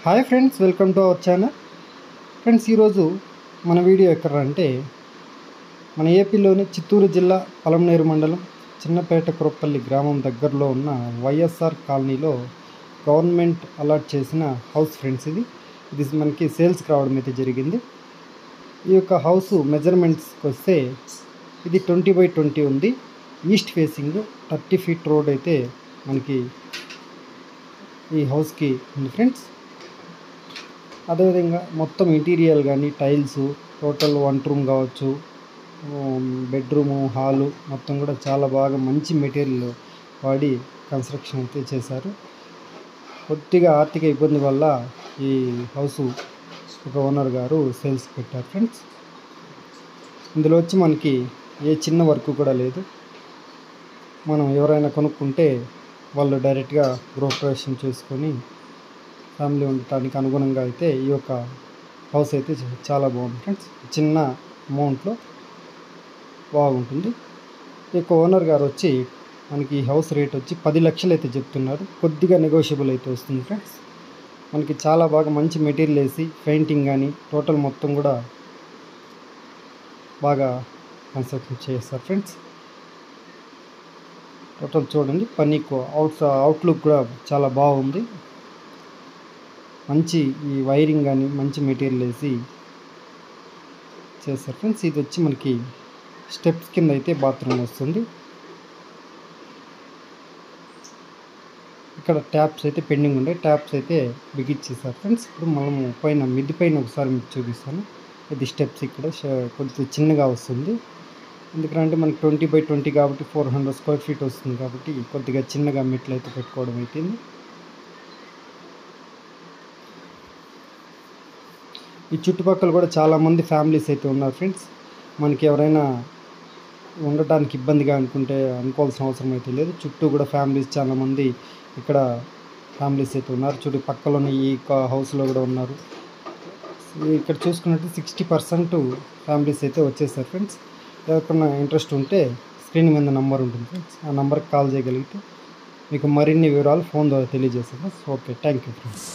Hi friends, welcome to our channel. Friends, ఈరోజు మన video ఎక్కడ అంటే మన ఏపీలోని చిత్తూరు జిల్లా పలమనేరు మండలం చిన్నపేట కురప్పల్లి గ్రామం దగ్గరలో ఉన్న వైఎస్ఆర్ కాలనీలో గవర్నమెంట్ అలాట్ చేసిన హౌస్ ఫ్రెండ్స్. ఇది మనకి సేల్స్కి రావడం అయితే జరిగింది. ఈ యొక్క హౌస్ మెజర్మెంట్స్కి వస్తే ఇది 20x20 ఉంది. ఈస్ట్ ఫేసింగ్ 30 ఫీట్ రోడ్ అయితే మనకి ఈ హౌస్కి ఉంది ఫ్రెండ్స్. అదేవిధంగా మొత్తం ఇంటీరియర్ కానీ టైల్స్, టోటల్ 1 రూమ్ కావచ్చు, బెడ్రూము, హాలు మొత్తం కూడా చాలా బాగా మంచి మెటీరియల్ వాడి కన్స్ట్రక్షన్ అయితే చేశారు. కొద్దిగా ఆర్థిక ఇబ్బంది వల్ల ఈ హౌస్ ఒక ఓనర్ గారు సేల్స్ పెట్టారు ఫ్రెండ్స్. ఇందులో వచ్చి మనకి ఏ చిన్న వర్క్ కూడా లేదు. మనం ఎవరైనా కొనుక్కుంటే వాళ్ళు డైరెక్ట్గా గృహప్రవేశం చేసుకొని ఫ్యామిలీ ఉండటానికి అనుగుణంగా అయితే ఈ యొక్క హౌస్ అయితే చాలా బాగుంది ఫ్రెండ్స్. చిన్న అమౌంట్లో బాగుంటుంది. ఈ యొక్క ఓనర్ గారు వచ్చి మనకి ఈ హౌస్ రేట్ వచ్చి 10 లక్షలు అయితే చెప్తున్నారు. కొద్దిగా నెగోషియబుల్ అయితే వస్తుంది ఫ్రెండ్స్. మనకి చాలా బాగా మంచి మెటీరియల్ వేసి పెయింటింగ్ కానీ టోటల్ మొత్తం కూడా బాగా కన్స్ట్రక్షన్ చేస్తారు ఫ్రెండ్స్. టోటల్ చూడండి, పనికి అవుట్లుక్ కూడా చాలా బాగుంది. మంచి ఈ వైరింగ్ కానీ మంచి మెటీరియల్ వేసి చేస్తారు ఫ్రెండ్స్. ఇది వచ్చి మనకి స్టెప్స్ కింద అయితే బాత్రూమ్ వస్తుంది. ఇక్కడ ట్యాప్స్ అయితే పెండింగ్ ఉండే, ట్యాప్స్ అయితే బిగించేసారు ఫ్రెండ్స్. ఇప్పుడు మనము పైన మిద్ది పైన ఒకసారి మీకు చూపిస్తాను. ఇది స్టెప్స్ ఇక్కడ కొద్దిగా చిన్నగా వస్తుంది. ఎందుకంటే మనకి 20x20 కాబట్టి 400 స్క్వేర్ ఫీట్ వస్తుంది కాబట్టి కొద్దిగా చిన్నగా మెట్లు అయితే పెట్టుకోవడం అవుతుంది. ఈ చుట్టుపక్కల కూడా చాలామంది ఫ్యామిలీస్ అయితే ఉన్నారు ఫ్రెండ్స్. మనకి ఎవరైనా ఉండటానికి ఇబ్బందిగా అనుకోవాల్సిన అవసరం అయితే లేదు. చుట్టూ కూడా ఫ్యామిలీస్ చాలామంది ఇక్కడ ఫ్యామిలీస్ అయితే ఉన్నారు. చుట్టుపక్కలోనే ఈ హౌస్లో కూడా ఉన్నారు. ఇక్కడ చూసుకున్నట్టు 60% ఫ్యామిలీస్ అయితే వచ్చేసారు ఫ్రెండ్స్. ఎవరికైనా ఇంట్రెస్ట్ ఉంటే స్క్రీన్ మీద నెంబర్ ఉంటుంది ఫ్రెండ్స్. ఆ నెంబర్కి కాల్ చేయగలిగితే మీకు మరిన్ని వివరాలు ఫోన్ ద్వారా తెలియజేస్తాను friends. Okay, thank you friends.